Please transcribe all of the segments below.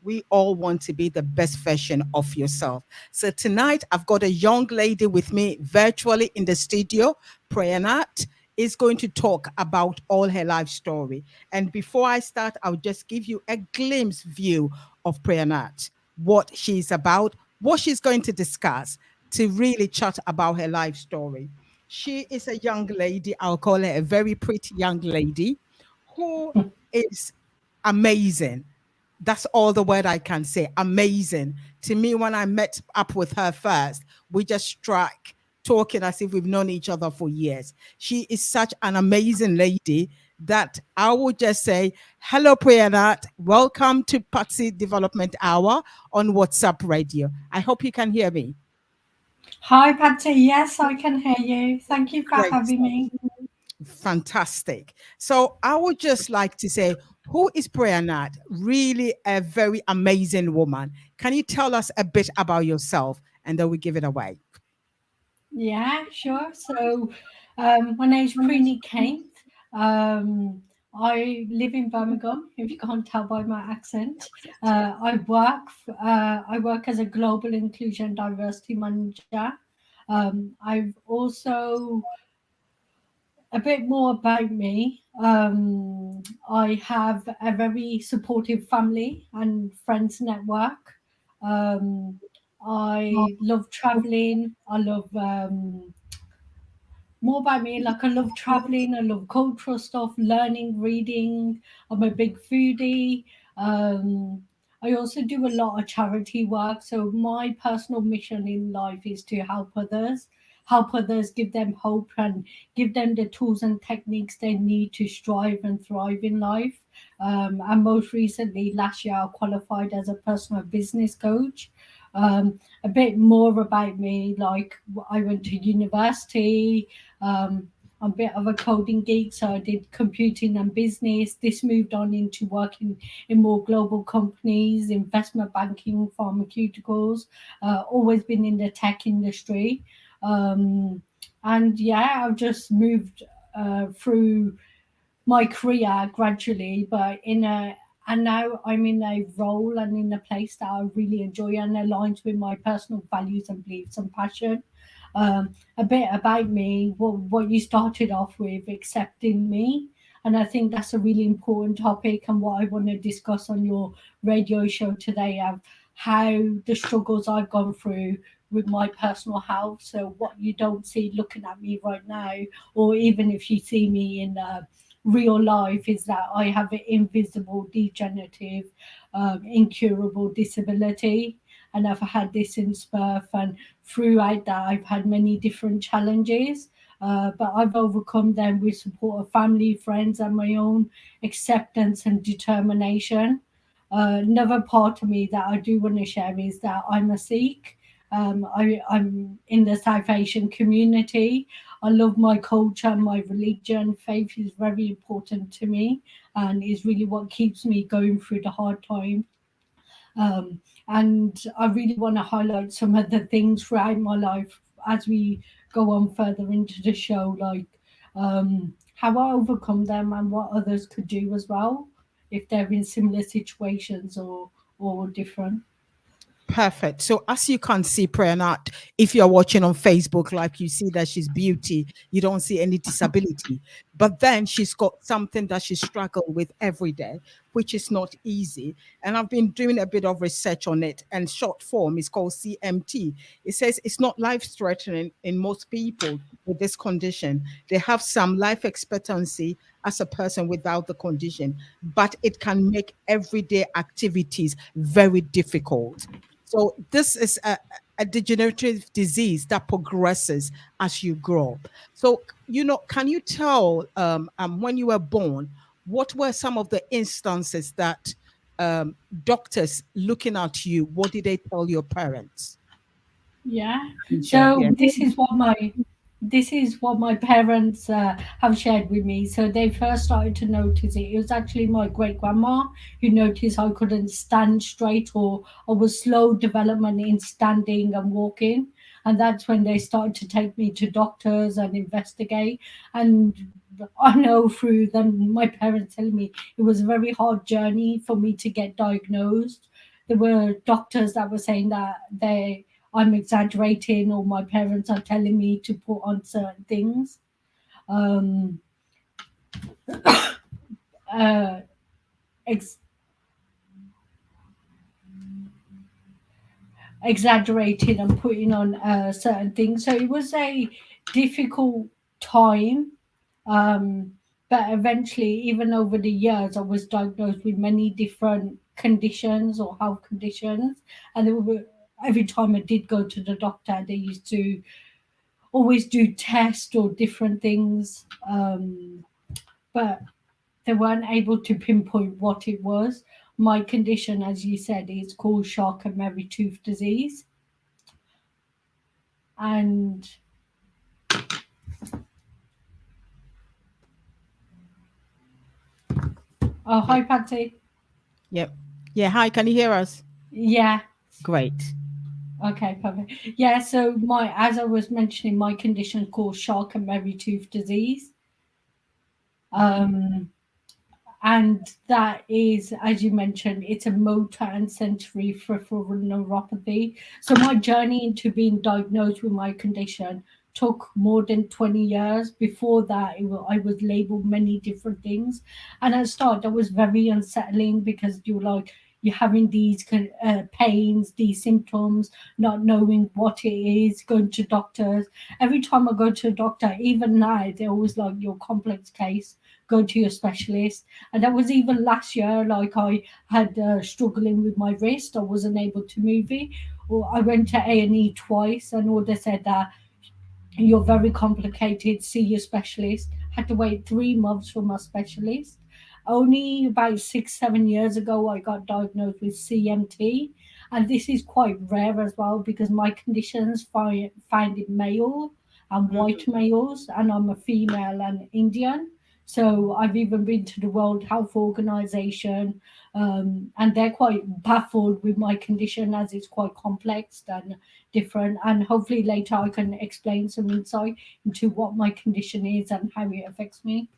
We all want to be the best version of yourself. So tonight, I've got a young lady with me virtually in the studio. Prayanat is going to talk about all her life story. And before I start, I'll just give you a glimpse view of Prayanat, what she's about, what she's going to discuss to really chat about her life story. She is a young lady, I'll call her a very pretty young lady who is amazing. That's all the word I can say. Amazing. To me, when I met up with her first, we just struck talking as if we've known each other for years. She is such an amazing lady that I would just say, hello, Priyanat. Welcome to Patsy Development Hour on WhatsApp Radio. I hope you can hear me. Hi, Patsy. Yes, I can hear you. Thank you for Great. having me. Fantastic. So I would just like to say, who is Prayanat? Really a very amazing woman. Can you tell us a bit about yourself and then we give it away? Yeah, sure. So, my name's Preeny Kane. Um, I live in Birmingham. If you can't tell by my accent, I work as a global inclusion diversity manager. I've also a bit more about me. I have a very supportive family and friends network. Um, I love traveling. I love more about me. Like I love traveling. I love cultural stuff, learning, reading. I'm a big foodie. Um, I also do a lot of charity work. So my personal mission in life is to help others, give them hope, and give them the tools and techniques they need to strive and thrive in life. And most recently, last year, I qualified as a personal business coach. A bit more about me, like I went to university. I'm a bit of a coding geek, so I did computing and business. This moved on into working in more global companies, investment banking, pharmaceuticals. Always been in the tech industry, um, and yeah, I've just moved through my career gradually, but in a and now I'm in a role and in a place that I really enjoy and aligns with my personal values and beliefs and passion. A bit about me, what you started off with, accepting me. And I think that's a really important topic and what I want to discuss on your radio show today of how the struggles I've gone through with my personal health. So what you don't see looking at me right now, or even if you see me in real life, is that I have an invisible, degenerative, incurable disability. And I've had this since birth. And throughout that, I've had many different challenges. But I've overcome them with support of family, friends, and my own acceptance and determination. Another part of me that I do want to share is that I'm a Sikh. I'm in the South Asian community. I love my culture, my religion. Faith is very important to me and is really what keeps me going through the hard times. And I really want to highlight some of the things throughout my life as we go on further into the show, like how I overcome them and what others could do as well if they're in similar situations or different. Perfect. So as you can see, Prayanat, if you're watching on Facebook, like you see that she's beauty, you don't see any disability. But then she's got something that she struggles with every day, which is not easy. And I've been doing a bit of research on it. And short form is called CMT. It says it's not life-threatening in most people with this condition. They have some life expectancy as a person without the condition, but it can make everyday activities very difficult. So this is a degenerative disease that progresses as you grow. So, can you tell when you were born, what were some of the instances that doctors looking at you, what did they tell your parents? Yeah. You share, So yeah. this is what my parents have shared with me. So they first started to notice it. It was actually my great grandma who noticed I couldn't stand straight, or I was slow development in standing and walking. And that's when they started to take me to doctors and investigate. And I know through them, my parents telling me it was a very hard journey for me to get diagnosed. There were doctors that were saying that I'm exaggerating, or my parents are telling me to put on certain things. Um, uh, ex- Exaggerating and putting on certain things. So it was a difficult time. Um, but eventually, even over the years, I was diagnosed with many different conditions or health conditions. And every time I did go to the doctor, they used to always do tests or different things. But they weren't able to pinpoint what it was. My condition, as you said, is called shock and Merry tooth disease. And oh, Yep. hi, Patsy. Yep. Yeah. Hi. Can you hear us? Yeah. Great. Okay, perfect. Yeah, so my as I was mentioning, my condition called shock and Merry tooth disease. Um, and that is, as you mentioned, it's a motor and sensory peripheral neuropathy. So my journey into being diagnosed with my condition took more than 20 years. Before that, I was labeled many different things, and at the start that was very unsettling because you're like, you're having these pains, these symptoms, not knowing what it is, going to doctors. Every time I go to a doctor, even now, they're always like, your complex case, go to your specialist. And that was even last year. Like, I had struggling with my wrist, I wasn't able to move it, or I went to A&E twice, and all they said that you're very complicated, see your specialist. Had to wait 3 months for my specialist. Only about 6 7 years ago I got diagnosed with CMT, and this is quite rare as well because my conditions find in male and white Mhm. males, and I'm a female and Indian. So I've even been to the World Health Organization, and they're quite baffled with my condition as it's quite complex and different. And hopefully later I can explain some insight into what my condition is and how it affects me.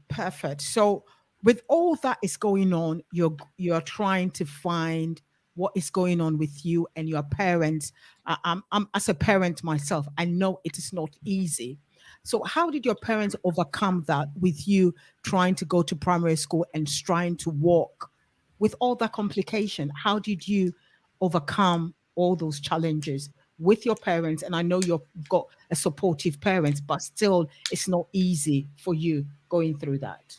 Perfect. So, with all that is going on, you're trying to find what is going on with you and your parents. I'm as a parent myself, I know it is not easy. So, how did your parents overcome that with you trying to go to primary school and trying to walk with all that complication? How did you overcome all those challenges with your parents? And I know you've got a supportive parents, but still, it's not easy for you going through that.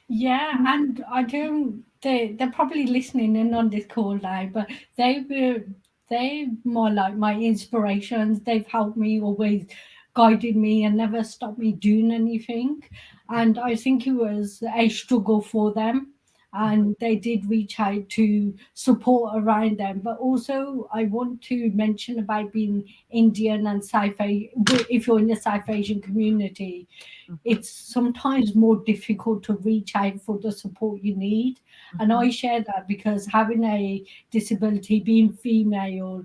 Yeah, and I don't. They're probably listening in on this call now, but they more like my inspirations. They've helped me, always guided me, and never stopped me doing anything. And I think it was a struggle for them, and they did reach out to support around them. But also, I want to mention about being Indian and South Asian. If you're in the South Asian community, Mhm, it's sometimes more difficult to reach out for the support you need. And I mhm. share that because having a disability, being female,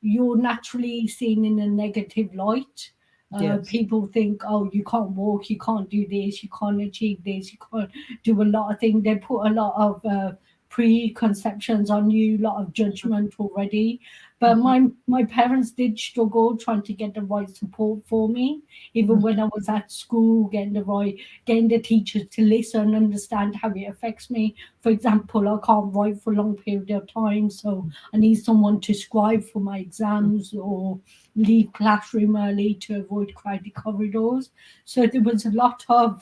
you're naturally seen in a negative light. Yes. People think, oh, you can't walk, you can't do this, you can't achieve this, you can't do a lot of things. They put a lot of preconceptions on you, a lot of judgment already. But Mhm, my parents did struggle trying to get the right support for me, even mhm. when I was at school, getting the teachers to listen, understand how it affects me. For example, I can't write for a long period of time, so I need someone to scribe for my exams or leave classroom early to avoid crowded corridors. So there was a lot of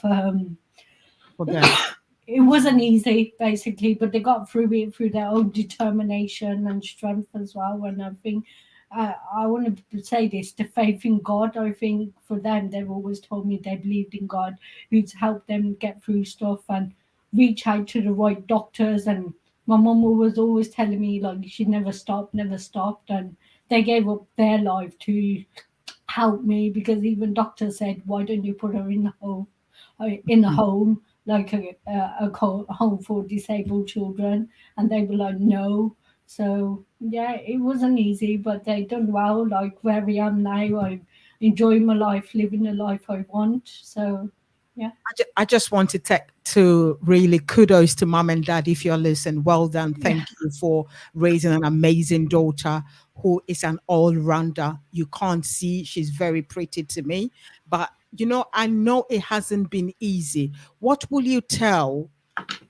Forget. it wasn't easy basically, but they got through it through their own determination and strength as well. And I think I want to say this, the faith in God, I think for them, they've always told me they believed in God, who's helped them get through stuff and reach out to the right doctors. And my mum was always telling me like she never stopped, and they gave up their life to help me, because even doctors said, why don't you put her in the home, in a Mhm. home, like a home for disabled children, and they were like, no. So yeah, it wasn't easy, but they done well. Like where I am now, I'm enjoying my life, living the life I want. So Yeah, I just want to take to really kudos to mom and dad if you're listening. Well done. yeah, Thank you for raising an amazing daughter who is an all-rounder. You can't see, she's very pretty to me, but I know it hasn't been easy. What will you tell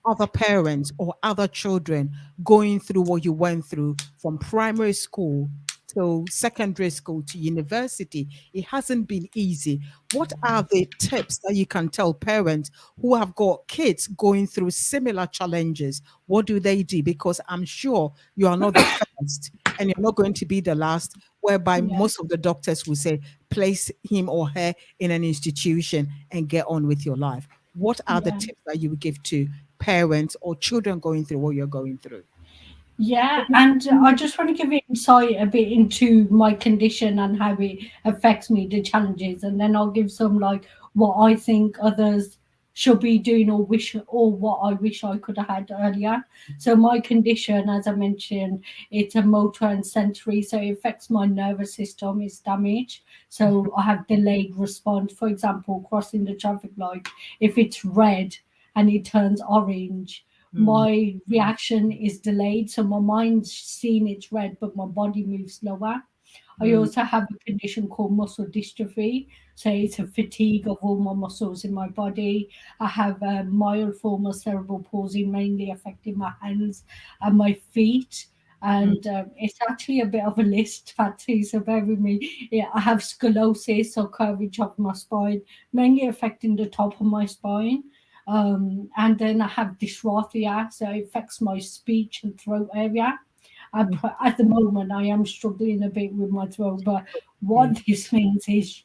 other parents or other children going through what you went through from primary school to secondary school to university? It hasn't been easy. What are the tips that you can tell parents who have got kids going through similar challenges? What do they do? Because I'm sure you are not the first and you're not going to be the last, whereby yeah, most of the doctors will say, place him or her in an institution and get on with your life. What are the yeah. tips that you would give to parents or children going through what you're going through? Yeah, and I just want to give insight a bit into my condition and how it affects me, the challenges, and then I'll give some like what I think others should be doing or what I wish I could have had earlier. So my condition, as I mentioned, it's a motor and sensory, so it affects my nervous system, it's damaged. So I have delayed response. For example, crossing the traffic light, if it's red and it turns orange, Mm, my reaction is delayed. So my mind's seeing it's red, but my body moves slower. I mm, also have a condition called muscle dystrophy. So it's a fatigue of all my muscles in my body. I have a mild form of cerebral palsy, mainly affecting my hands and my feet. mm, And it's actually a bit of a list, Patsy, so bear with me. Yeah, I have scoliosis or curvature of my spine, mainly affecting the top of my spine. And then I have dysarthria, so it affects my speech and throat area. mm, At the moment, I am struggling a bit with my throat, but mm, what this means is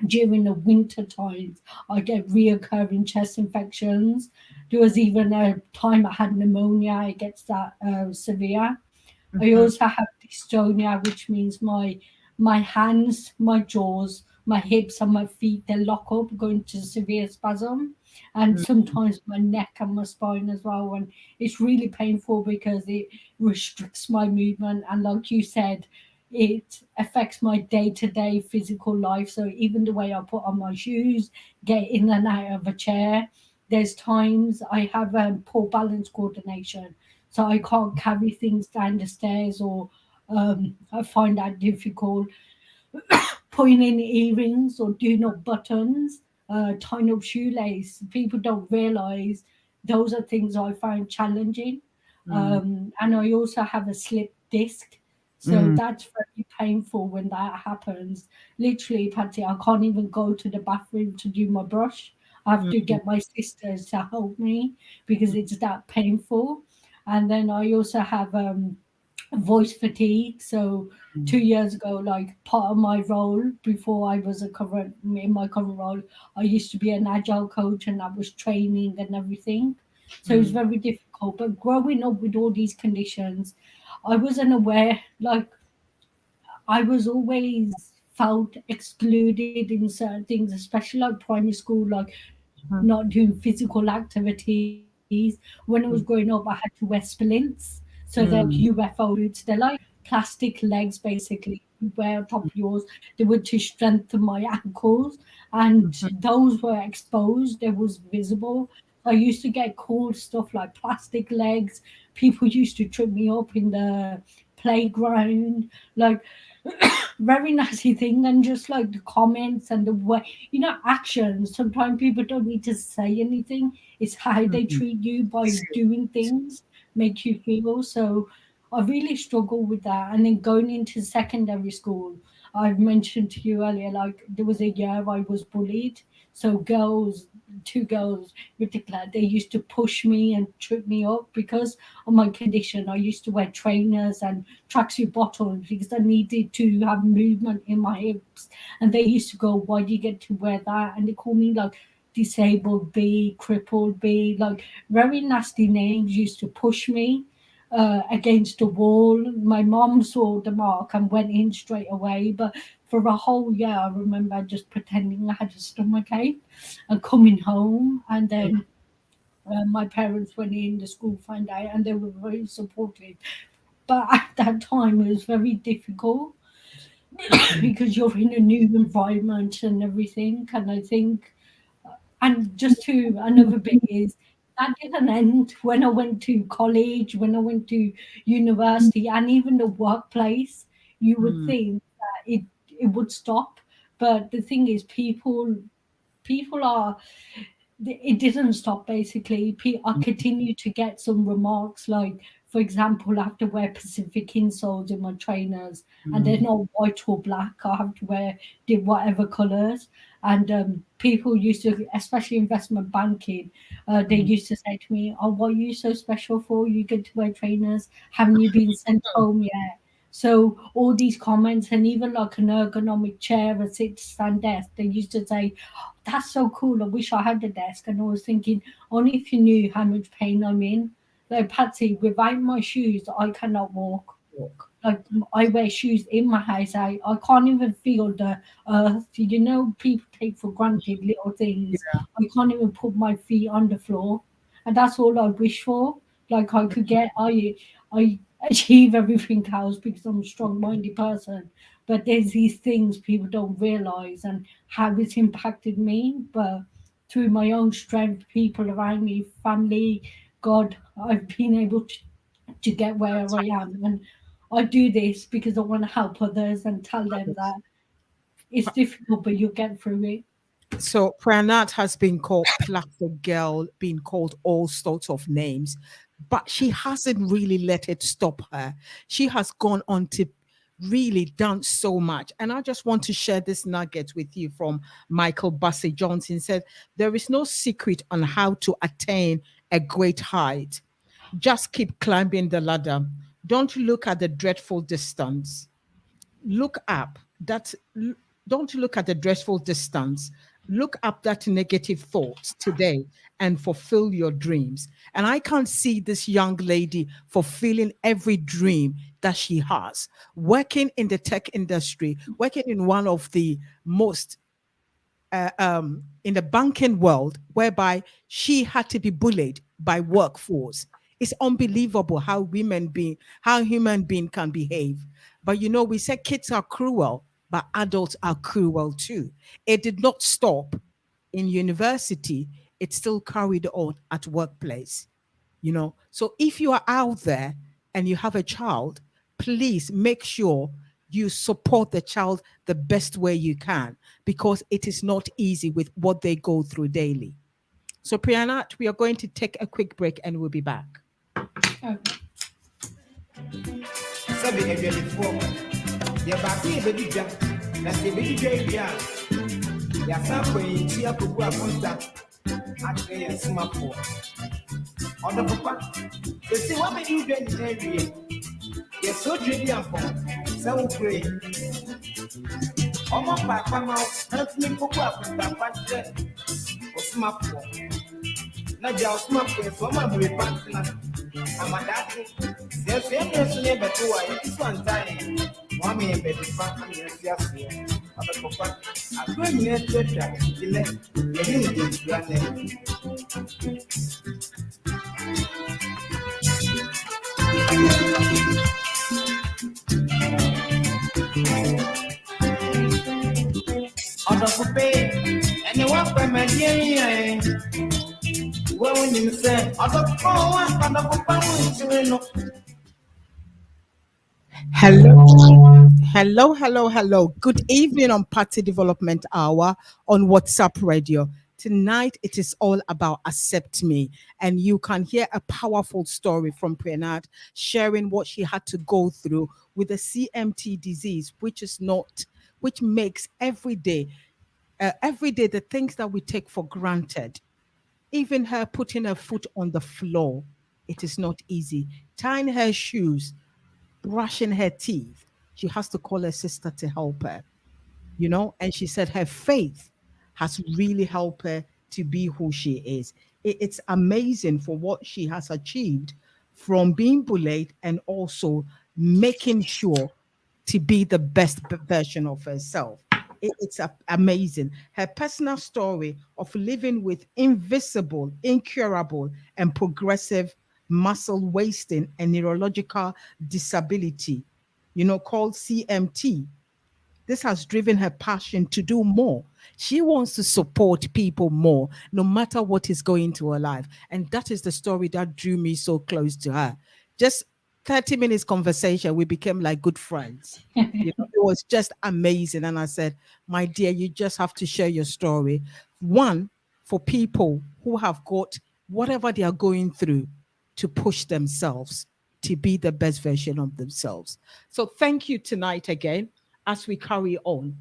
during the winter times, I get reoccurring chest infections. There was even a time I had pneumonia, it gets that severe. I mhm, also have dystonia, which means my hands, my jaws, my hips, and my feet they lock up, go into severe spasm, and mm, sometimes my neck and my spine as well. And it's really painful because it restricts my movement, and like you said, it affects my day-to-day physical life. So even the way I put on my shoes, get in and out of a chair, there's times I have poor balance coordination, so I can't carry things down the stairs, or I find that difficult. Putting in earrings or doing up buttons, tying up shoelace. People don't realize those are things I find challenging. mm, And I also have a slip disc. So mm, that's very painful when that happens. Literally, Patsy, I can't even go to the bathroom to do my brush. I have to mm, get my sisters to help me because it's that painful. And then I also have voice fatigue. So mm, 2 years ago, like part of my role before I was a current in my current role, I used to be an agile coach and I was training and everything. So it was mm, very difficult. But growing up with all these conditions, I wasn't aware. Like I was always felt excluded in certain things, especially like primary school, like not doing physical activities. When I was growing up, I had to wear splints. So they're like mm, UFO boots. They're like plastic legs, basically, you wear on top of yours. They were to strengthen my ankles, and mhm, those were exposed. They was visible. I used to get called stuff like plastic legs. People used to trip me up in the playground. Like very nasty thing, and just like the comments and the way, actions. Sometimes people don't need to say anything, it's how they mhm. treat you by Serious. doing things make you feel. So I really struggle with that. And then going into secondary school, I've mentioned to you earlier, like there was a year I was bullied. So girls, two girls in particular, they used to push me and trip me up because of my condition. I used to wear trainers and tracksuit bottoms because I needed to have movement in my hips. And they used to go, "Why do you get to wear that?" And they call me like disabled B, crippled B, like very nasty names. Used to push me against a wall. My mom saw the mark and went in straight away. But for a whole year, I remember just pretending I had a stomach ache and coming home. And then my parents went in, the school found out, and they were very supportive. But at that time, it was very difficult Mm, because you're in a new environment and everything. And I think And just to another bit is that didn't end when I went to college, when I went to university, and even the workplace. You would Mm, think that it would stop, but the thing is, people are it didn't stop basically. I continued to get some remarks like, for example, I have to wear Pacific insoles in my trainers, and they're mm, not white or black. I have to wear whatever colors. And people used to, especially investment banking, they mm. used to say to me, "Oh, what are you so special for? You get to wear trainers. Haven't you been sent home yet?" So all these comments, and even like an ergonomic chair, a sit stand desk, they used to say, that's so cool. I wish I had a desk. And I was thinking, only if you knew how much pain I'm in. Like, Patsy, without my shoes, I cannot walk. Walk. Like, I wear shoes in my house. I can't even feel the earth. You know, people take for granted little things. I can't even put my feet on the floor. And that's all I wish for. Like, I could get, I achieve everything else because I'm a strong minded person. But there's these things people don't realize and how it's impacted me. But through my own strength, people around me, family, God, I've been able to get where I am. And I do this because I want to help others and tell them that it's difficult, but you'll get through it. So Pranat has been called Plastic Girl, been called all sorts of names, but she hasn't really let it stop her. She has gone on to really done so much. And I just want to share this nugget with you from Michael Bussey Johnson. Said there is no secret on how to attain a great height. Just keep climbing the ladder. Don't look at the dreadful distance. Look up that don't look at the dreadful distance. Look up that negative thoughts today and fulfill your dreams. And I can't see this young lady fulfilling every dream that she has, working in the tech industry, working in one of the most in the banking world, whereby she had to be bullied by workforce. It's unbelievable how human being can behave. But you know, we say kids are cruel, but adults are cruel too. It did not stop in university; it still carried on at workplace. So if you are out there and you have a child, please make sure you support the child the best way you can, because it is not easy with what they go through daily. So Priyanat, we are going to take a quick break and we'll be back. Okay. Sabi edwadifoɔ deɛ baako yɛ bɛdi dwa na sɛ yɛbɛdi dwa awie a yɛasan kɔ yɛn ti akɔgu akonta akyerɛ yɛn somafoɔ ɔdɔ papa sɛsi woabɛdi wo dwa nyina awie yɛsɛ otwe di ampɔn sɛ wofure ɔmɔ paapa ma wo na ntumi kɔgu akonta pa kyerɛ ɔsomafoɔ na gya ɔsomafoɔ yɛ sɛ ɔma mmerɛpa ntena amadate sɛ ɛso yɛmmerɛ so ne yɛbɛto a yɛti so antae moame yɛbɛdifa ane yɛsi aseɛ ɔbɛkɔfa agorɔ nyina atu atwa nti nɛ yɛne ne dɛnsura nɛ ɔdɔfo pee ɛne woakɔ madeɛ yiaɛ wonim sɛ ɔdɔfo woampa dɔfo pa wo nkyere no. Hello. Hello, hello, hello. Good evening on Party Development Hour on WhatsApp Radio. Tonight, it is all about Accept Me. And you can hear a powerful story from Prenat sharing what she had to go through with the CMT disease, which makes every day the things that we take for granted. Even her putting her foot on the floor, it is not easy. Tying her shoes, brushing her teeth. She has to call her sister to help her. And she said her faith has really helped her to be who she is. It's amazing for what she has achieved from being bullied and also making sure to be the best version of herself. It's amazing. Her personal story of living with invisible, incurable, and progressive muscle wasting and neurological disability, called CMT. this has driven her passion to do more. She wants to support people more, no matter what is going to her life. And that is the story that drew me so close to her. Just 30 minutes conversation, we became like good friends. It was just amazing. And I said, my dear, you just have to share your story. One, for people who have got whatever they are going through to push themselves to be the best version of themselves. So thank you tonight again as we carry on.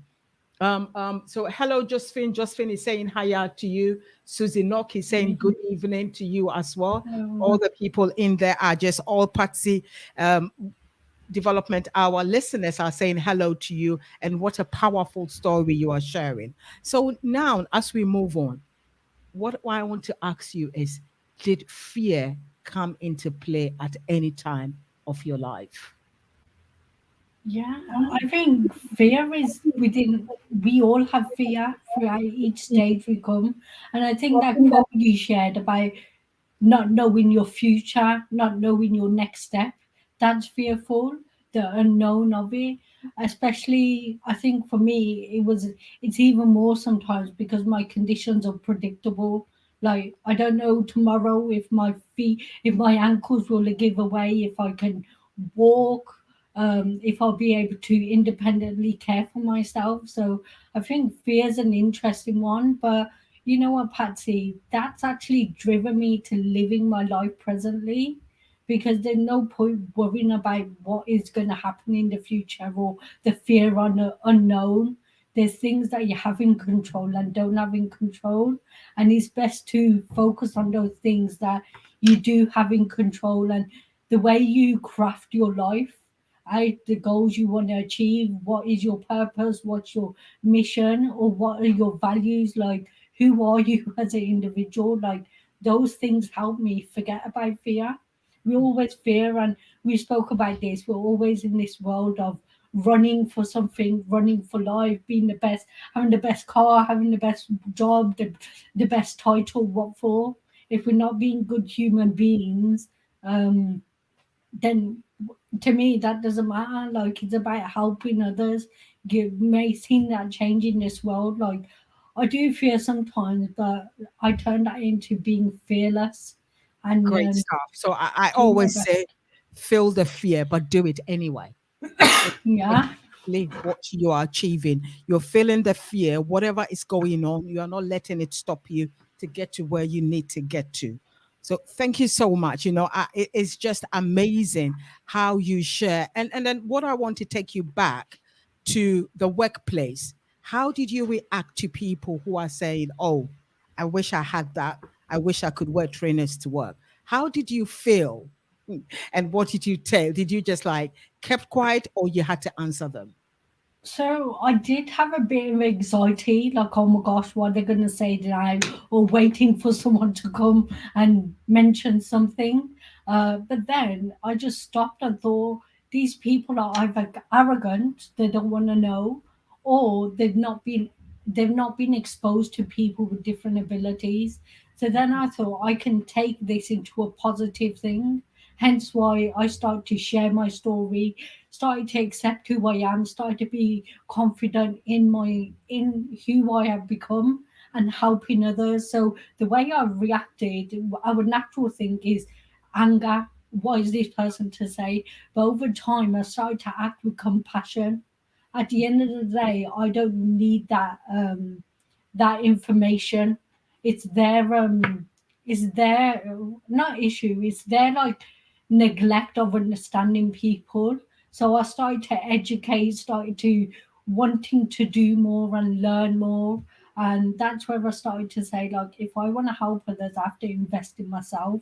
So hello, Josephine. Josephine is saying hiya to you. Susie Knock is saying good evening to you as well. All the people in there are just all Patsy Development Hour listeners are saying hello to you, and what a powerful story you are sharing. So now, as we move on, what I want to ask you is, did fear come into play at any time of your life? Yeah, I think fear is within, we all have fear throughout each stage we come. And I think that quote you shared about not knowing your future, not knowing your next step, that's fearful, the unknown of it. Especially, I think for me, it's even more sometimes because my conditions are predictable. Like, I don't know tomorrow if my feet, if my ankles will give away, if I can walk, if I'll be able to independently care for myself. So I think fear is an interesting one, but you know what, Patsy? That's actually driven me to living my life presently, because there's no point worrying about what is going to happen in the future or the fear on the unknown. There's things that you have in control and don't have in control. And it's best to focus on those things that you do have in control, and the way you craft your life out, the goals you want to achieve, what is your purpose, what's your mission, or what are your values, like who are you as an individual, like those things help me forget about fear. We always fear, and we spoke about this, we're always in this world of running for something, running for life, being the best, having the best car, having the best job, the best title. What for? If we're not being good human beings, um then to me that doesn't matter. Like, it's about helping others, making that change in this world. Like, I do fear sometimes, but I turn that into being fearless and Great stuff. So I do my always best. say, feel the fear, but do it anyway. It's Yeah. exactly what you are achieving. You're feeling the fear, whatever is going on, you are not letting it stop you to get to where you need to get to. So thank you so much. It's just amazing how you share. And then what I want to take you back to the workplace. How did you react to people who are saying, "Oh, I wish I had that. I wish I could wear trainers to work." How did you feel? And what did you tell? Did you just like kept quiet, or you had to answer them? So I did have a bit of anxiety, like, oh my gosh, what they're gonna say now, or waiting for someone to come and mention something. But then I just stopped and thought, these people are either arrogant, they don't want to know, or they've not been exposed to people with different abilities. So then I thought I can take this into a positive thing. Hence why I started to share my story, started to accept who I am, started to be confident in who I have become and helping others. So the way I reacted, our natural thing is anger. What is this person to say? But over time, I started to act with compassion. At the end of the day, I don't need that information. It's their not issue. It's their, like, neglect of understanding people. So I started to educate, started to wanting to do more and learn more. And that's where I started to say, like, if I want to help others, I have to invest in myself,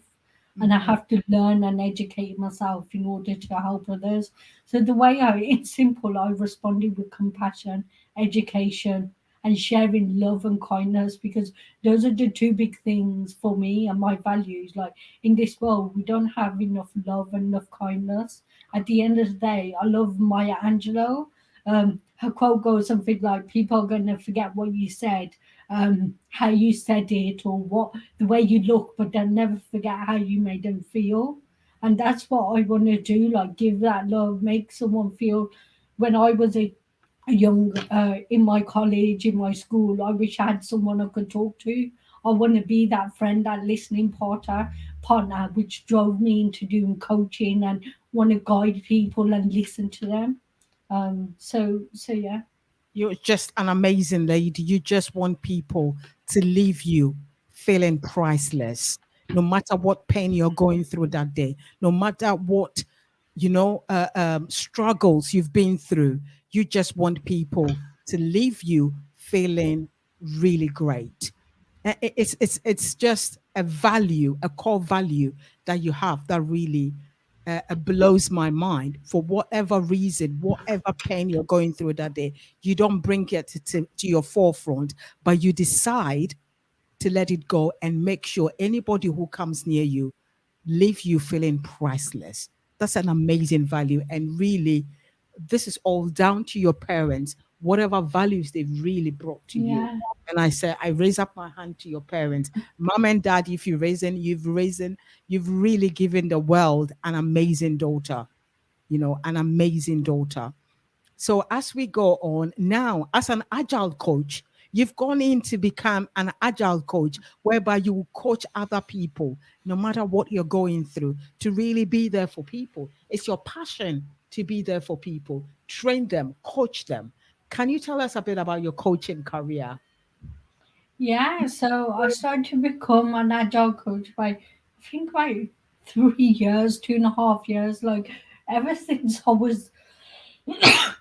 and I Mhm. have to learn and educate myself in order to help others. So the way it's simple, I responded with compassion, education, and sharing love and kindness, because those are the two big things for me and my values. Like, in this world, we don't have enough love and enough kindness. At the end of the day, I love Maya Angelou. Her quote goes something like, "People are going to forget what you said, how you said it, or what the way you look, but they'll never forget how you made them feel." And that's what I want to do. Like, give that love, make someone feel. When I was a young in my college, in my school. I wish I had someone I could talk to. I want to be that friend, that listening partner, which drove me into doing coaching and want to guide people and listen to them. So yeah. You're just an amazing lady. You just want people to leave you feeling priceless, no matter what pain you're going through that day, no matter what, struggles you've been through. You just want people to leave you feeling really great. It's just a value, a core value that you have that really blows my mind. For whatever reason, whatever pain you're going through that day, you don't bring it to your forefront, but you decide to let it go and make sure anybody who comes near you leave you feeling priceless. That's an amazing value. And really, this is all down to your parents, whatever values they've really brought to you. Yeah. And I say, I raise up my hand to your parents, mom and dad. If you've really given the world an amazing daughter, an amazing daughter. So as we go on now, as an agile coach, you've gone in to become an agile coach, whereby you will coach other people, no matter what you're going through, to really be there for people. It's your passion to be there for people, train them, coach them. Can you tell us a bit about your coaching career? Yeah, so I started to become an agile coach by, I think, by 3 years, 2.5 years. Like, ever since I was,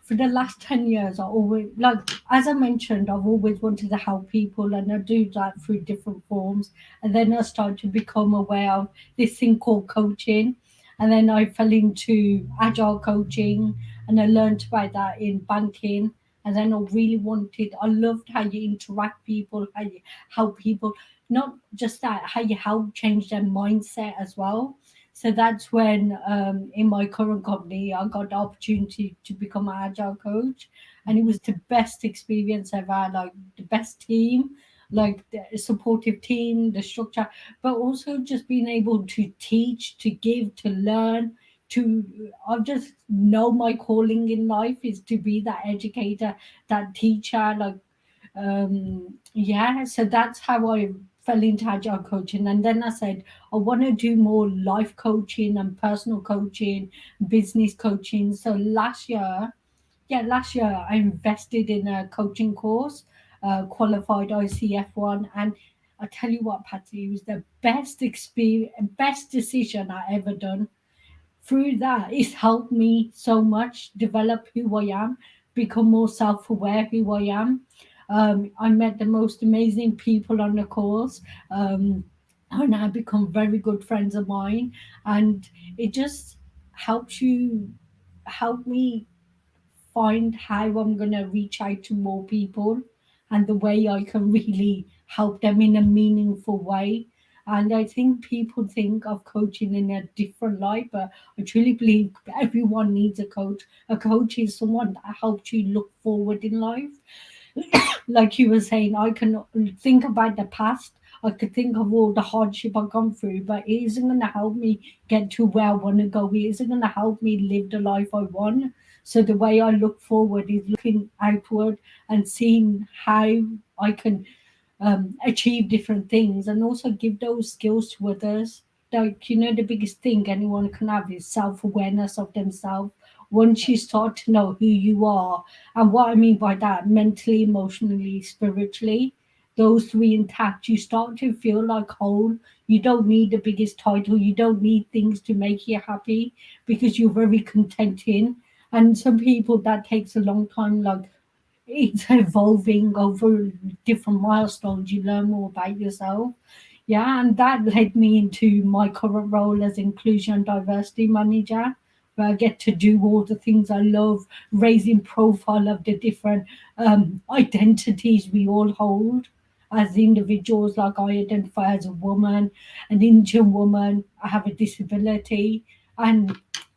for the last 10 years, I always, like, as I mentioned, I've always wanted to help people, and I do that through different forms. And then I started to become aware of this thing called coaching. And then I fell into agile coaching, and I learned about that in banking. And then I really wanted, I loved how you interact people, how you help people, not just that, how you help change their mindset as well. So that's when, in my current company, I got the opportunity to become an agile coach, and it was the best experience ever. Like, the best team, like the supportive team, the structure, but also just being able to teach, to give, to learn. I just know my calling in life is to be that educator, that teacher. Like, yeah, so that's how I fell into agile coaching. And then I said, I want to do more life coaching and personal coaching, business coaching. So last year I invested in a coaching course, qualified ICF1. And I tell you what, Patsy, it was the best experience, best decision I ever done. Through that, it's helped me so much develop who I am, become more self-aware who I am. I met the most amazing people on the course, and I become very good friends of mine, and it just helps you help me find how I'm going to reach out to more people, and the way I can really help them in a meaningful way. And I think people think of coaching in a different light, but I truly believe everyone needs a coach. A coach is someone that helps you look forward in life. Like you were saying, I can think about the past. I could think of all the hardship I've gone through, but it isn't going to help me get to where I want to go. It isn't going to help me live the life I want. So the way I look forward is looking outward and seeing how I can achieve different things, and also give those skills to others. Like, the biggest thing anyone can have is self awareness of themselves. Once you start to know who you are, and what I mean by that, mentally, emotionally, spiritually, those three intact, you start to feel like whole. You don't need the biggest title, you don't need things to make you happy, because you're very contenting. And some people that takes a long time, like, it's evolving over different milestones. You learn more about yourself. Yeah, and that led me into my current role as inclusion and diversity manager, where I get to do all the things I love, raising profile of the different identities we all hold as individuals. Like, I identify as a woman, an Indian woman. I have a disability, and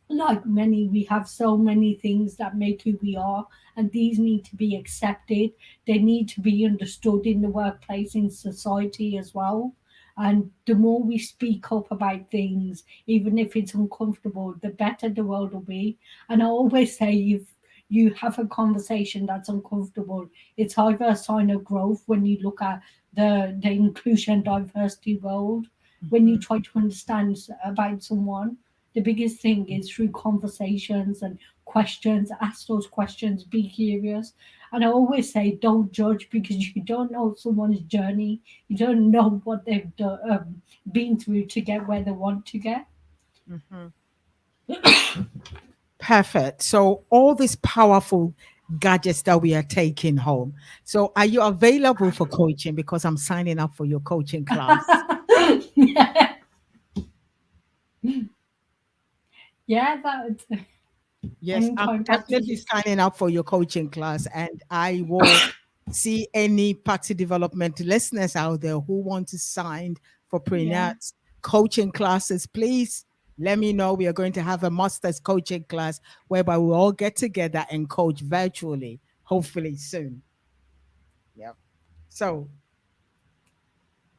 like many, we have so many things that make who we are, and these need to be accepted. They need to be understood in the workplace, in society as well. And the more we speak up about things, even if it's uncomfortable, the better the world will be. And I always say, you have a conversation that's uncomfortable, it's either a sign of growth when you look at the inclusion diversity world. When you Mhm. try to understand about someone, the biggest thing is through conversations and questions. Ask those questions, be curious. And I always say, don't judge, because you don't know someone's journey. You don't know what they've been through to get where they want to get. Mhm. Perfect. So all these powerful gadgets that we are taking home. So are you available for coaching? Because I'm signing up for your coaching class. Yeah, yeah, that Yes, I'm anytime, Patsy, definitely just signing up for your coaching class, and I will see any party development listeners out there who want to sign for yeah. Prenat's coaching classes. Please let me know. We are going to have a master's coaching class whereby we all get together and coach virtually, hopefully soon. Yeah. So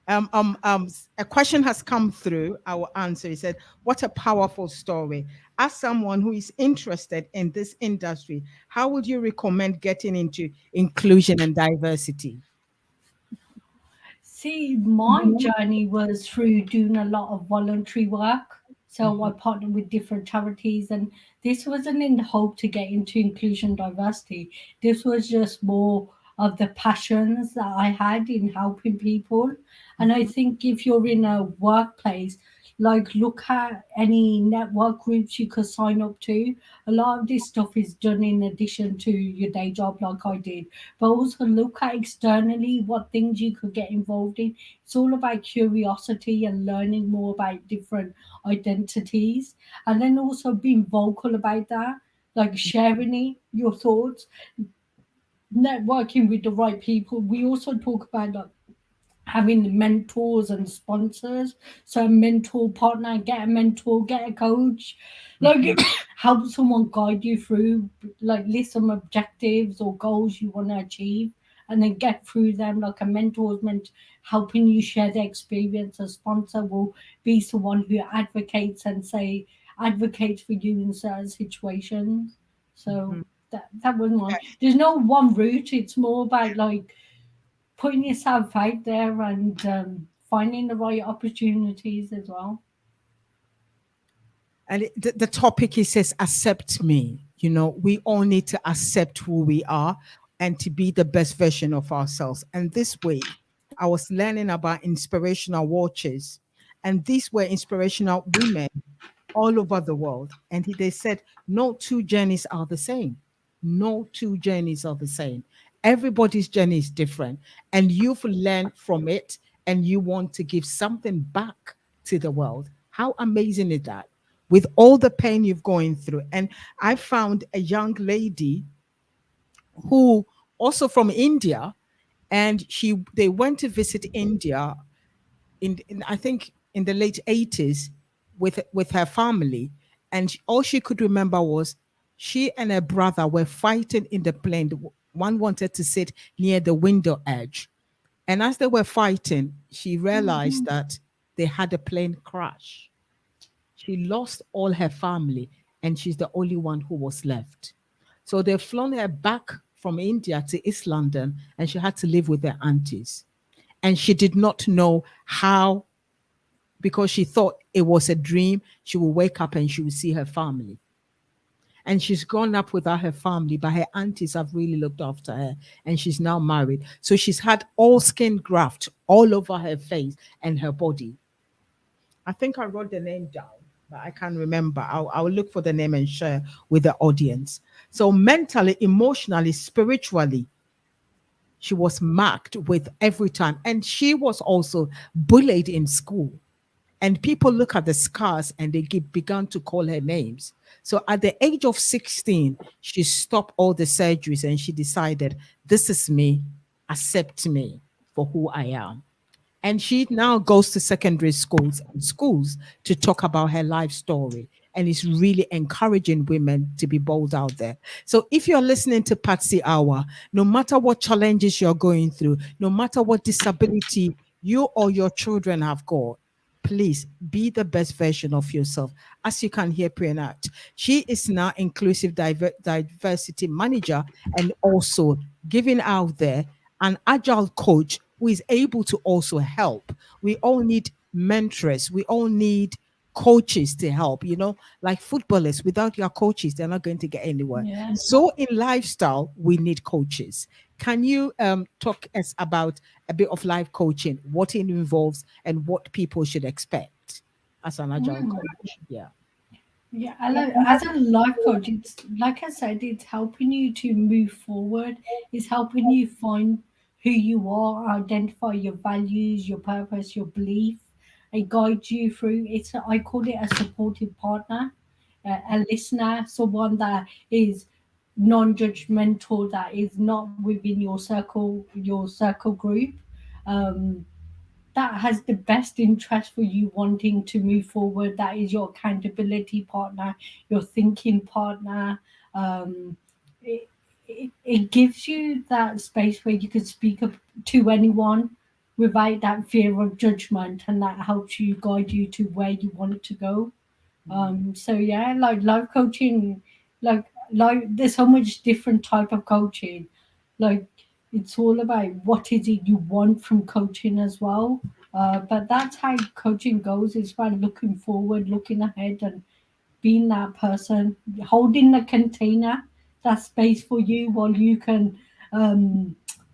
a question has come through. I will answer. He said, "What a powerful story! As someone who is interested in this industry, how would you recommend getting into inclusion and diversity?" See, my journey was through doing a lot of voluntary work. So I Mhm, partnered with different charities, and this wasn't in the hope to get into inclusion diversity. This was just more of the passions that I had in helping people. And I mhm, think if you're in a workplace, like look at any network groups you could sign up to. A lot of this stuff is done in addition to your day job, like I did, but also look at externally what things you could get involved in. It's all about curiosity and learning more about different identities, and then also being vocal about that, like sharing it, your thoughts, networking with the right people. We also talk about like having mentors and sponsors. So a mentor partner, get a mentor, get a coach, like mhm, help someone guide you through, like list some objectives or goals you want to achieve, and then get through them. Like a mentor is meant helping you share their experience. A sponsor will be someone who advocates for you in certain situations. So mhm. that was mine. There's no one route. It's more about like putting yourself out there and finding the right opportunities as well. And the topic, he says, accept me. You know, we all need to accept who we are and to be the best version of ourselves. And this week, I was learning about inspirational watches, and these were inspirational women all over the world. And they said, no two journeys are the same. No two journeys are the same. Everybody's journey is different. And you've learned from it and you want to give something back to the world. How amazing is that? With all the pain you've going through. And I found a young lady who also from India, and they went to visit India in I think in the late 80s with her family, and all she could remember was she and her brother were fighting in the plane. One wanted to sit near the window edge, and as they were fighting, she realized that they had a plane crash. She lost all her family, and she's the only one who was left. So they've flown her back from India to East London, and she had to live with her aunties. And she did not know how, because she thought it was a dream. She will wake up and she will see her family. And she's grown up without her family, but her aunties have really looked after her. And she's now married. So she's had all skin graft all over her face and her body. I think I wrote the name down, but I can't remember. I'll look for the name and share with the audience. So mentally, emotionally, spiritually, she was marked with every time. And she was also bullied in school. And people look at the scars and began to call her names. So at the age of 16, she stopped all the surgeries and she decided, this is me, accept me for who I am. And she now goes to secondary schools to talk about her life story. And is really encouraging women to be bold out there. So if you're listening to Patsy Hour, no matter what challenges you're going through, no matter what disability you or your children have got, please be the best version of yourself. As you can hear, Priyana, she is now inclusive diversity manager and also giving out there an agile coach who is able to also help. We all need mentors. We all need coaches to help, like footballers. Without your coaches, they're not going to get anywhere. Yeah. So in lifestyle, we need coaches. Can you talk us about a bit of life coaching, what it involves, and what people should expect as an agile Mm. coach? Yeah. Yeah, as a life coach, it's like I said, it's helping you to move forward. It's helping you find who you are, identify your values, your purpose, your belief, and guide you through. I call it a supportive partner, a listener, someone that is non-judgmental, that is not within your circle group. Um, that has the best interest for you wanting to move forward. That is your accountability partner, your thinking partner. Um, it gives you that space where you can speak up to anyone without that fear of judgment, and that helps you guide you to where you want to go. So yeah, like life coaching, like there's so much different type of coaching. Like it's all about what is it you want from coaching as well. But that's how coaching goes. It's about looking forward, looking ahead, and being that person, holding the container, that space for you while you can,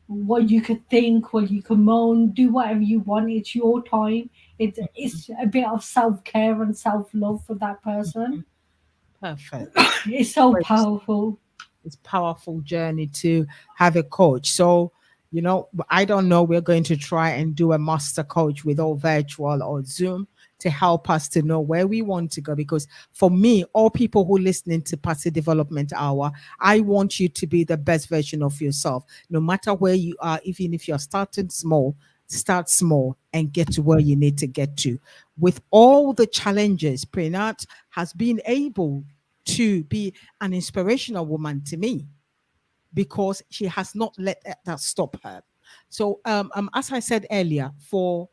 what you could think, what you can moan, do whatever you want. It's your time. It's a bit of self care and self love for that person. Perfect. It's so Great. powerful. It's powerful journey to have a coach. So, I don't know. We're going to try and do a master coach with all virtual or Zoom to help us to know where we want to go. Because for me, all people who listening to Patsy Development Hour, I want you to be the best version of yourself, no matter where you are. Even if you're starting small, start small and get to where you need to get to. With all the challenges, Prenat has been able to be an inspirational woman to me because she has not let that stop her. So, as I said earlier, for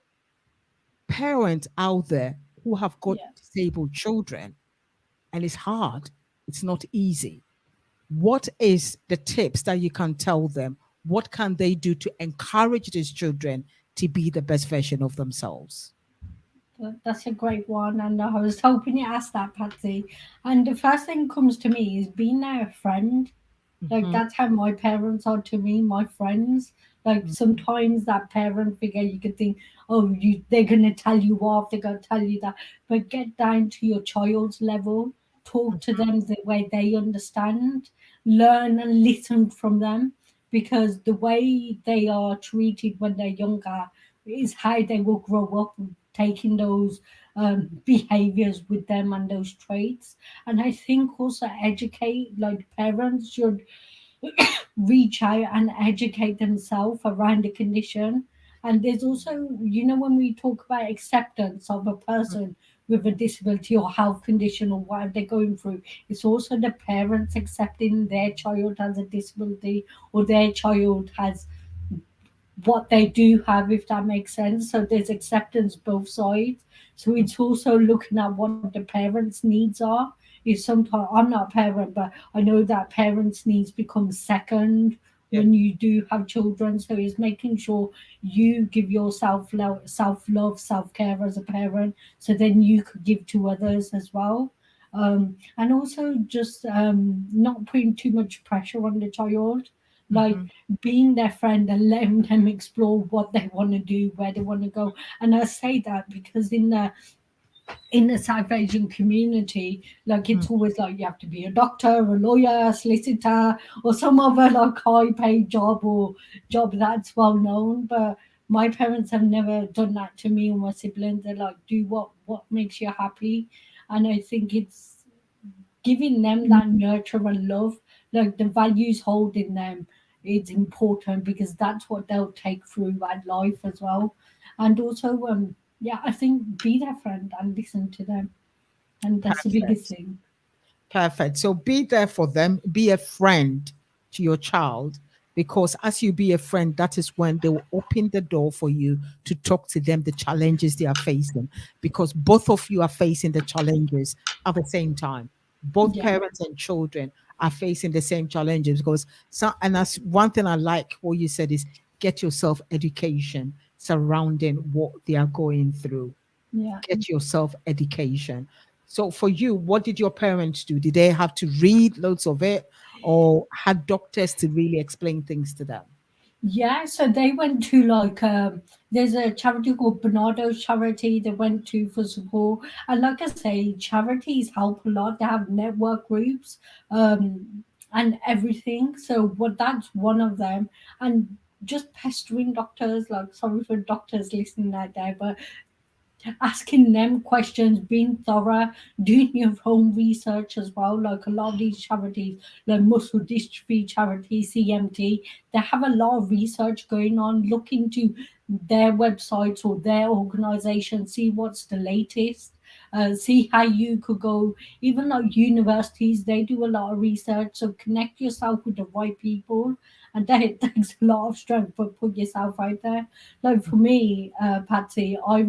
parents out there who have got Yeah. disabled children, and it's hard, it's not easy. What is the tips that you can tell them? What can they do to encourage these children to be the best version of themselves? That's a great one, and I was hoping you asked that, Patsy. And the first thing comes to me is being a friend. Like Mhm, that's how my parents are to me, my friends. Like sometimes that parent figure, you could think, oh, they're gonna tell you off, they're gonna tell you that, but get down to your child's level, talk to them the way they understand, learn and listen from them, because the way they are treated when they're younger is how they will grow up taking those behaviors with them and those traits. And I think also educate, like parents should reach out and educate themselves around the condition. And there's also, when we talk about acceptance of a person with a disability or health condition or whatever they're going through, it's also the parents accepting their child has a disability or their child has what they do have, if that makes sense. So there's acceptance both sides. So it's also looking at what the parents' needs are. Is sometimes I'm not a parent, but I know that parents' needs become second yeah, when you do have children. So it's making sure you give yourself self love, self care as a parent, so then you could give to others as well. And also just not putting too much pressure on the child, like mhm, being their friend and letting them explore what they want to do, where they want to go. And I say that because in the South Asian community, like mm, it's always like you have to be a doctor, a lawyer, a solicitor, or some other like high paid job or job that's well known. But my parents have never done that to me or my siblings. They're like, do what makes you happy. And I think it's giving them that nurture and love, like the values hold in them, it's important because that's what they'll take through that life as well. And also, yeah, I think be their friend and listen to them, and that's the biggest perfect. thing. Perfect. So be there for them, be a friend to your child, because as you be a friend, that is when they will open the door for you to talk to them the challenges they are facing, because both of you are facing the challenges at the same time. Both Yeah, parents and children are facing the same challenges, because and that's one thing I like what you said is get yourself education surrounding what they are going through. yeah. Get yourself education. So for you, what did your parents do? Did they have to read loads of it, or had doctors to really explain things to them? Yeah, so they went to like there's a charity called Bernardo's Charity they went to for support. And like I say, charities help a lot. They have network groups and everything. So what that's one of them. And just pestering doctors, like sorry for doctors listening out there, but asking them questions, being thorough, doing your own research as well. Like a lot of these charities, like muscle dystrophy charity, CMT, they have a lot of research going on. Look into their websites or their organization, see what's the latest. See how you could go. Even like universities, they do a lot of research. So connect yourself with the right people, and that it takes a lot of strength, but put yourself out there. Like for me, Patsy, I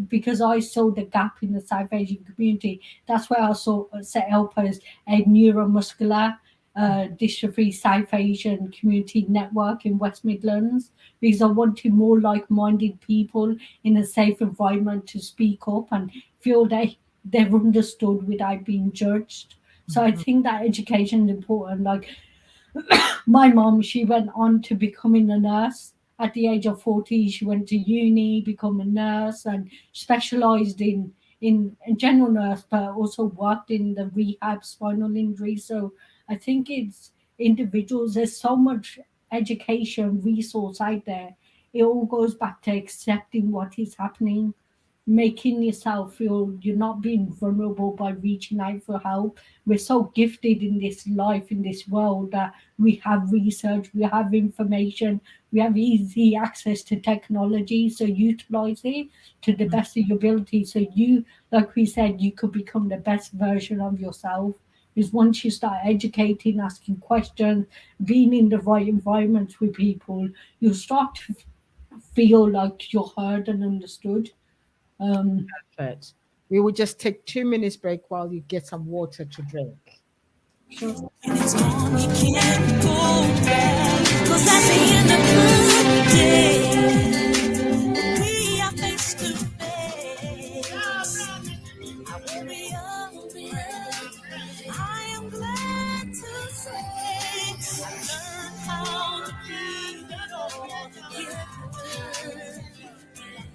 because I saw the gap in the South Asian community. That's why I saw set up as a neuromuscular dystrophy South Asian community network in West Midlands, because I wanted more like-minded people in a safe environment to speak up and feel they're understood without being judged. So I Mhm. think that education is important. Like my mom, she went on to becoming a nurse. At the age of 40, she went to uni, become a nurse, and specialized in general nurse, but also worked in the rehab spinal injury. So I think it's individuals. There's so much education resource out there. It all goes back to accepting what is happening, making yourself feel you're not being vulnerable by reaching out for help. We're so gifted in this life, in this world, that we have research, we have information, we have easy access to technology. So utilize it to the best of your ability. So you, like we said, you could become the best version of yourself. Because once you start educating, asking questions, being in the right environment with people, you'll start to feel like you're heard and understood. Um, Perfect. We will just take 2 minutes break while you get some water to drink. sure. And it's gone, you can't go back. 'Cause at the end of the day, we are face to face. I will be up. I am glad to say I learned how to keep it all together.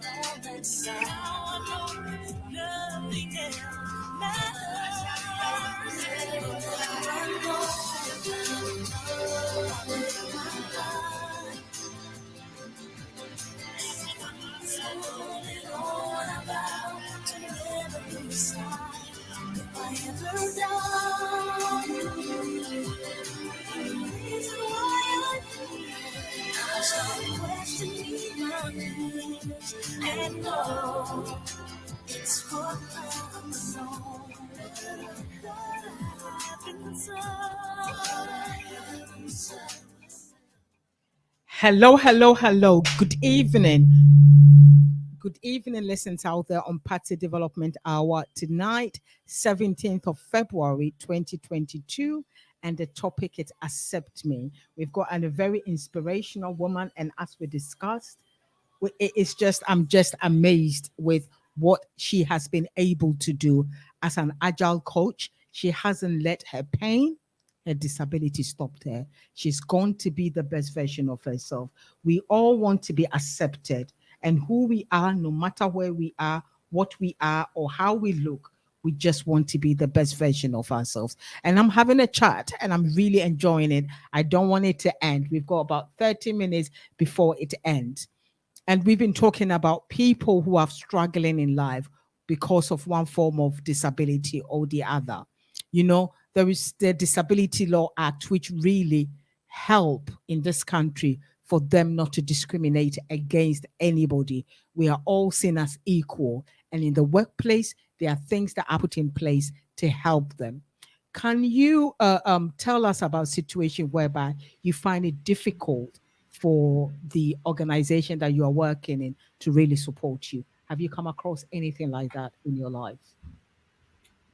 All that now I know nothing else matters. Holding on about to never lose sight. If I ever die, the reason why I start questioning my fears and know it's for love alone that I've been inside. Hello, hello, hello. Good evening. Good evening, listeners out there on Patsy Development Hour tonight, 17th of February 2022. And the topic is Accept Me. We've got a very inspirational woman, and as we discussed, it's just I'm just amazed with what she has been able to do as an agile coach. She hasn't let her pain, her disability stop her. She's going to be the best version of herself. We all want to be accepted, and who we are, no matter where we are, what we are, or how we look. We just want to be the best version of ourselves. And I'm having a chat and I'm really enjoying it. I don't want it to end. We've got about 30 minutes before it ends. And we've been talking about people who are struggling in life because of one form of disability or the other. You know, there is the Disability Law Act, which really help in this country for them not to discriminate against anybody. We are all seen as equal. And in the workplace, there are things that are put in place to help them. Can you tell us about situation whereby you find it difficult for the organization that you are working in to really support you? Have you come across anything like that in your life?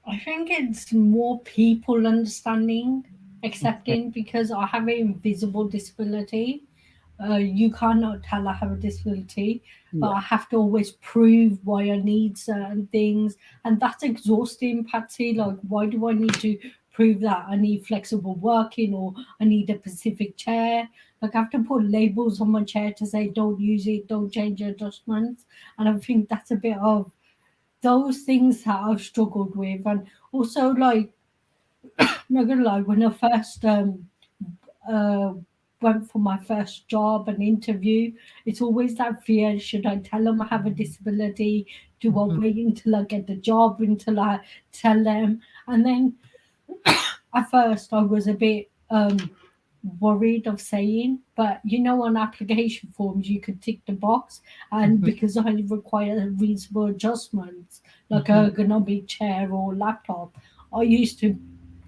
I think it's more people understanding, Okay. accepting, because I have an invisible disability. You cannot tell I have a disability, but Yeah. I have to always prove why I need certain things, and that's exhausting, Patsy. Like, why do I need to prove that I need flexible working or I need a specific chair? Like, I have to put labels on my chair to say don't use it, don't change adjustments, and I think that's a bit of those things that I've struggled with, and also like not gonna lie, when I first uh, went for my first job and interview, it's always that fear. Should I tell them I have a disability? Do I Mhm. wait until I get the job, until I tell them? And then at first, I was a bit worried of saying, but on application forms, you could tick the box. And Mhm. because I require reasonable adjustments, like Mhm. ergonomic chair or laptop, I used to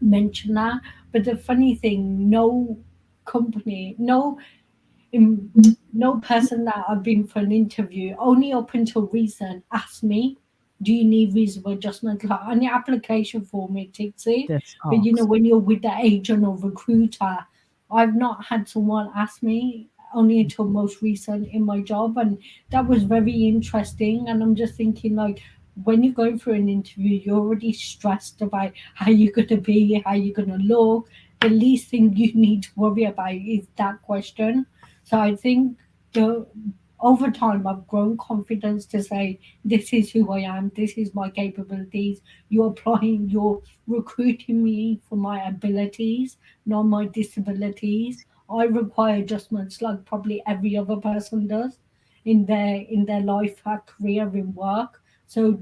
mention that. But the funny thing, no company, in, no person that I've been for an interview, only up until recent, asked me, "Do you need reasonable adjustment?" Like on the application form, it takes it, That's but asked. when you're with the agent or recruiter, I've not had someone ask me only until most recent in my job, and that was very interesting. And I'm just thinking, like, when you're going for an interview, you're already stressed about how you're going to be, how you're going to look. The least thing you need to worry about is that question. So I think the over time I've grown confidence to say this is who I am, this is my capabilities. You're recruiting me for my abilities, not my disabilities. I require adjustments like probably every other person does in their life, career, in work. So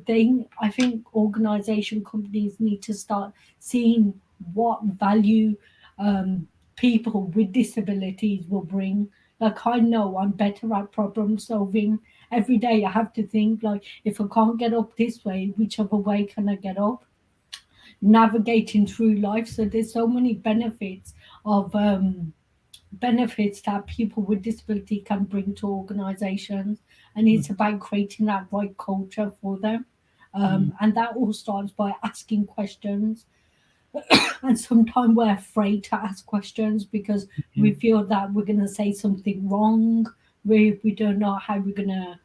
I think organization companies need to start seeing what value um, people with disabilities will bring. Like, I know I'm better at problem solving. Every day I have to think, like, if I can't get up this way, which other way can I get up? Navigating through life. So there's so many benefits that people with disability can bring to organizations, and Mm. it's about creating that right culture for them. And that all starts by asking questions, and sometimes we're afraid to ask questions because we Mm. feel that we're going to say something wrong. We don't know how we're going to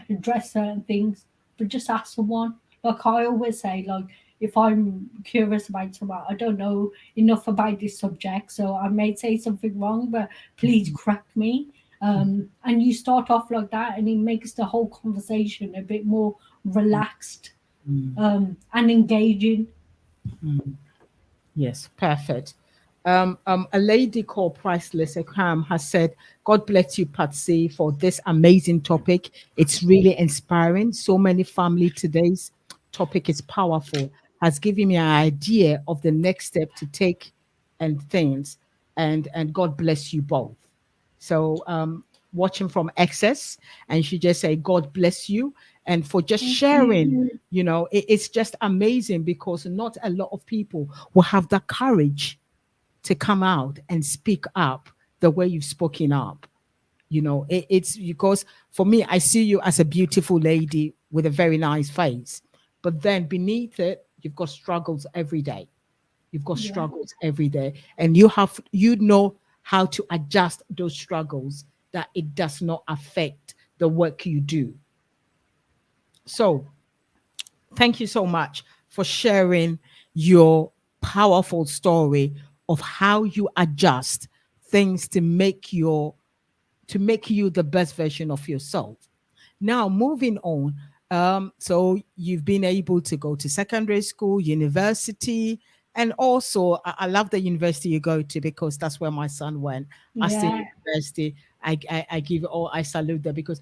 address certain things, but just ask someone. Like I always say, like, if I'm curious about something, I don't know enough about this subject, so I may say something wrong, but please Mhm. correct me. And you start off like that, and it makes the whole conversation a bit more relaxed Mm. and engaging. Mm. Yes, perfect. A lady called Priceless Ekam has said, God bless you, Patsy, for this amazing topic. It's really inspiring. So many family today's topic is powerful, has given me an idea of the next step to take and things. And God bless you both. So watching from excess, and she just say, God bless you. And for just Thank sharing, you. it's just amazing because not a lot of people will have the courage to come out and speak up the way you've spoken up. It's because for me, I see you as a beautiful lady with a very nice face, but then beneath it, you've got struggles every day. You've got Yeah. struggles every day, and you know how to adjust those struggles that it does not affect the work you do. So thank you so much for sharing your powerful story of how you adjust things to make you the best version of yourself. Now, moving on. So you've been able to go to secondary school, university, and also I love the university you go to because that's where my son went. Aston Yeah. University. I give all I salute them because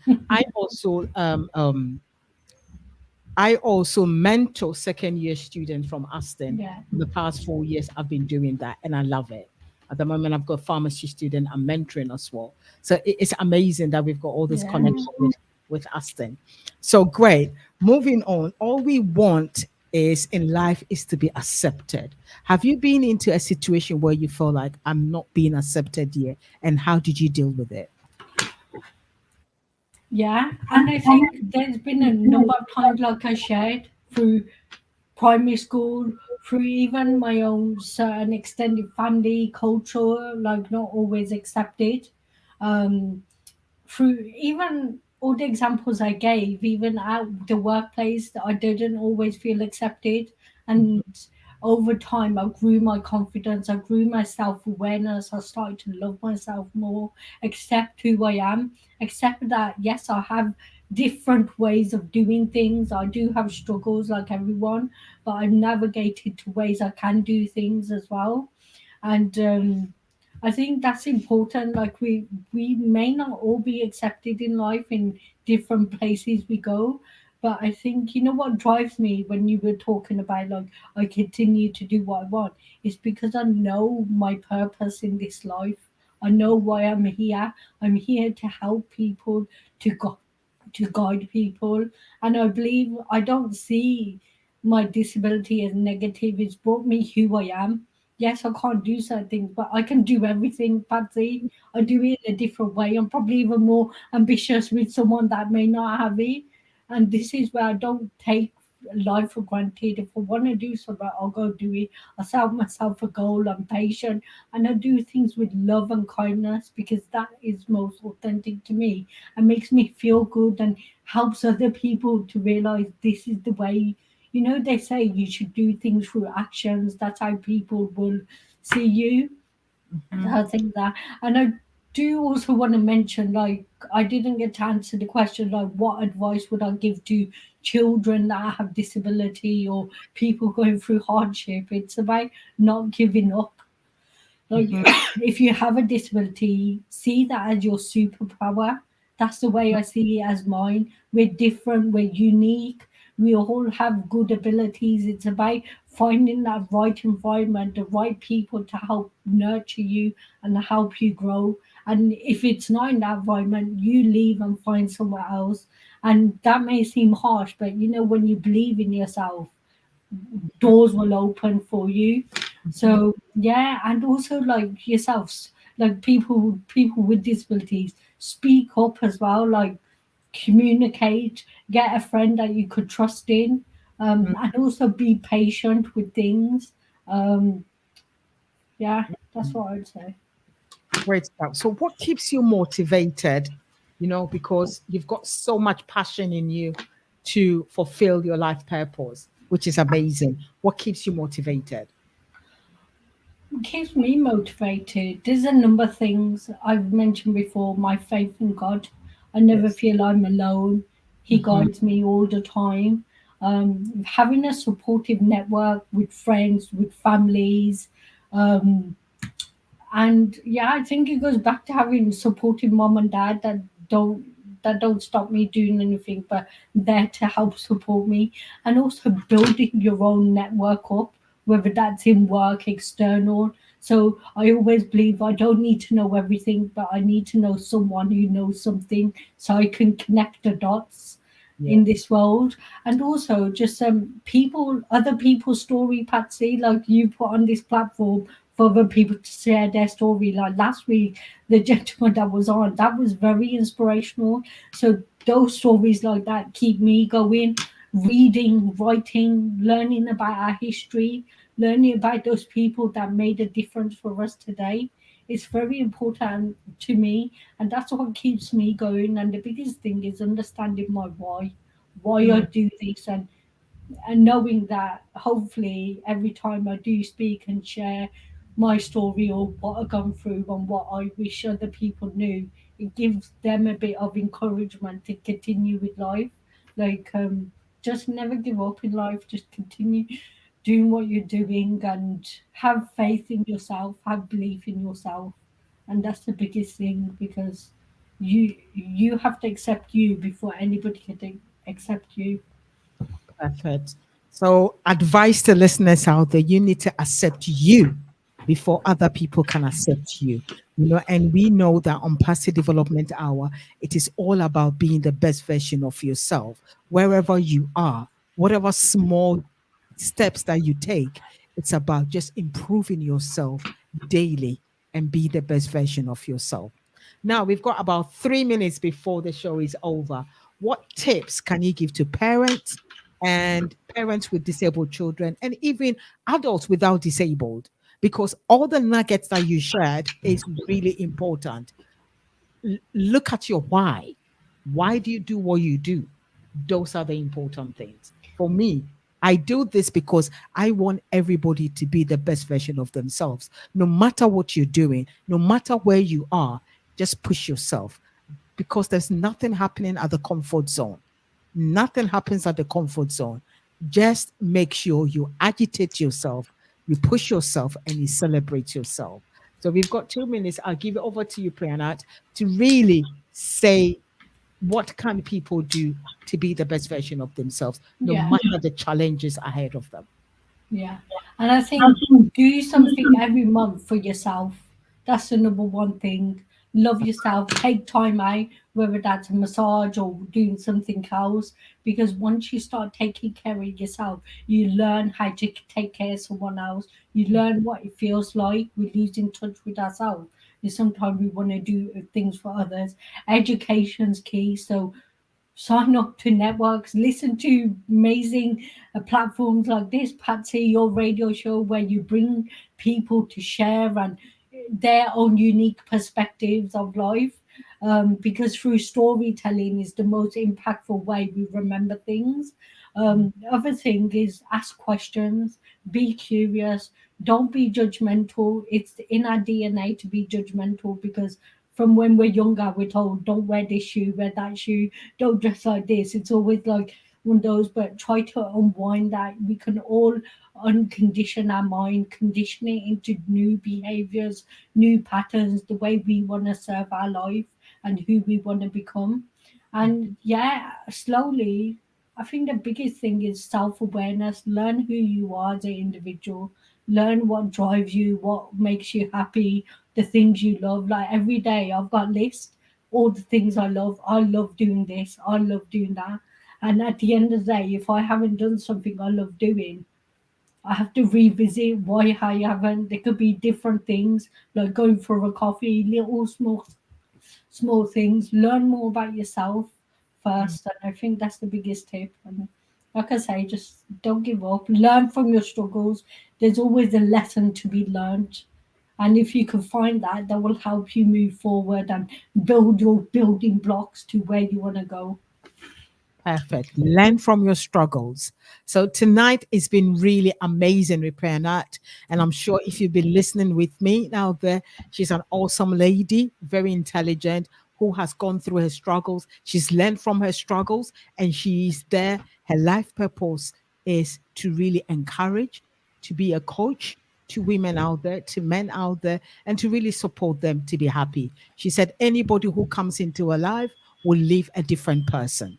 I also mentor second year students from Aston. Yeah. For the past 4 years, I've been doing that and I love it. At the moment, I've got pharmacy student I'm mentoring as well. So it's amazing that we've got all this Yeah. connection with Aston. So great. Moving on. All we want is in life is to be accepted. Have you been into a situation where you feel like I'm not being accepted here? And how did you deal with it? Yeah, and I think there's been a number of times, like I shared, through primary school, through even my own certain extended family culture, like not always accepted. Um, through even all the examples I gave, even at the workplace, that I didn't always feel accepted. And over time, I grew my confidence, I grew my self awareness, I started to love myself more, accept who I am, accept that, yes, I have different ways of doing things. I do have struggles like everyone, but I've navigated to ways I can do things as well. And I think that's important. Like we may not all be accepted in life in different places we go, but I think you know what drives me when you were talking about like I continue to do what I want is because I know my purpose in this life. I know why I'm here. I'm here to help people, to go, to guide people, and I believe I don't see my disability as negative. It's brought me who I am. Yes, I can't do certain things, but I can do everything, Patsy. I do it in a different way. I'm probably even more ambitious with someone that may not have it. And this is where I don't take life for granted. If I want to do something, I'll go do it. I set myself a goal. I'm patient, and I do things with love and kindness because that is most authentic to me and makes me feel good and helps other people to realize this is the way. You know, they say you should do things through actions. That's how people will see you. Mhm. I think that, and I do also want to mention, like, I didn't get to answer the question, like, what advice would I give to children that have disability or people going through hardship? It's about not giving up. Like, Mhm. if you have a disability, see that as your superpower. That's the way I see it as mine. We're different, we're unique, we all have good abilities. It's about finding that right environment, the right people to help nurture you and help you grow. And if it's not in that environment, you leave and find somewhere else. And that may seem harsh, but you know, when you believe in yourself, doors will open for you. Mhm. So yeah, and also like yourselves, like people with disabilities, speak up as well. Like communicate, get a friend that you could trust in, Mhm. and also be patient with things. Um, yeah, that's what I'd say. Great stuff. So, what keeps you motivated? Because you've got so much passion in you to fulfill your life purpose, which is amazing. What keeps you motivated? What keeps me motivated? There's a number of things I've mentioned before. My faith in God. I never Yes. feel I'm alone. He Mhm. guides me all the time. Having a supportive network with friends, with families, um, and yeah, I think it goes back to having supportive mom and dad that don't stop me doing anything, but there to help support me, and also building your own network up, whether that's in work, external. So I always believe I don't need to know everything, but I need to know someone who knows something, so I can connect the dots Yeah. in this world. And also just people, other people's story, Patsy, like you put on this platform for other people to share their story. Like last week, the gentleman that was on, that was very inspirational. So those stories like that keep me going, reading, writing, learning about our history, learning about those people that made a difference for us today. It's very important to me, and that's what keeps me going. And the biggest thing is understanding my why I Mm. do this, and knowing that hopefully every time I do speak and share my story or what I've gone through and what I wish other people knew, it gives them a bit of encouragement to continue with life. Like, just never give up in life, just continue doing what you're doing and have faith in yourself, have belief in yourself. And that's the biggest thing because you have to accept you before anybody can accept you. Perfect. So, advice to listeners out there: you need to accept you before other people can accept you. And we know that on Passive Development Hour, it is all about being the best version of yourself, wherever you are, whatever small steps that you take. It's about just improving yourself daily and be the best version of yourself. Now, we've got about 3 minutes before the show is over. What tips can you give to parents and parents with disabled children and even adults without disabled? Because all the nuggets that you shared is really important. Look at your why. Why do you do what you do? Those are the important things. For me, I do this because I want everybody to be the best version of themselves. No matter what you're doing, no matter where you are, just push yourself because there's nothing happening at the comfort zone. Nothing happens at the comfort zone. Just make sure you agitate yourself, you push yourself, and you celebrate yourself. So we've got 2 minutes. I'll give it over to you, Priyanat, to really say what can people do to be the best version of themselves, no Yeah. matter the challenges ahead of them. Yeah. And I think do something every month for yourself. That's the number one thing. Love yourself. Take time out, whether that's a massage or doing something else. Because once you start taking care of yourself, you learn how to take care of someone else. You learn what it feels like. We lose in touch with ourselves. And sometimes we want to do things for others. Education's key. So sign up to networks, listen to amazing platforms like this, Patsy, your radio show, where you bring people to share and their own unique perspectives of life. Because through storytelling is the most impactful way we remember things. The other thing is ask questions, be curious, don't be judgmental. It's in our DNA to be judgmental because from when we're younger, we're told don't wear this shoe, wear that shoe, don't dress like this. It's always like one of those, but try to unwind that. We can all uncondition our mind, condition it into new behaviors, new patterns, the way we want to serve our life and who we want to become. And yeah, slowly, I think the biggest thing is self awareness. Learn who you are as an individual, learn what drives you, what makes you happy, the things you love. Like every day, I've got lists, all the things I love. I love doing this, I love doing that. And at the end of the day, if I haven't done something I love doing, I have to revisit why I haven't. There could be different things like going for a coffee, little small things. Learn more about yourself Mm. first, and I think that's the biggest tip. And like I say, just don't give up. Learn from your struggles. There's always a lesson to be learned, and if you can find that, that will help you move forward and build your building blocks to where you want to go. Perfect. Learn from your struggles. So tonight it's been really amazing, Repair Nat. And I'm sure if you've been listening with me now there, she's an awesome lady, very intelligent, who has gone through her struggles. She's learned from her struggles and she's there. Her life purpose is to really encourage, to be a coach to women out there, to men out there, and to really support them to be happy. She said anybody who comes into her life will leave a different person.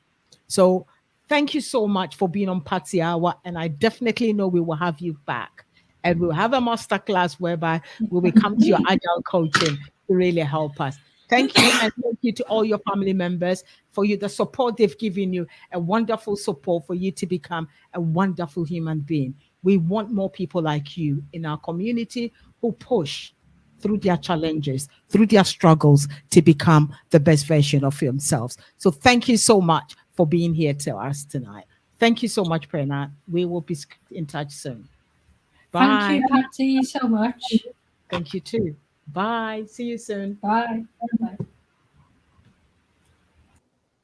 So thank you so much for being on Patsy Hour. And I definitely know we will have you back. And we'll have a masterclass whereby we will come to your agile coaching to really help us. Thank you. And thank you to all your family members for you, the support they've given you, a wonderful support for you to become a wonderful human being. We want more people like you in our community who push through their challenges, through their struggles to become the best version of themselves. So thank you so much for being here to us tonight. Thank you so much, Prerna. We will be in touch soon. Thank Bye. you, Patsy, so much. Thank you too. Bye. See you soon. Bye. Bye.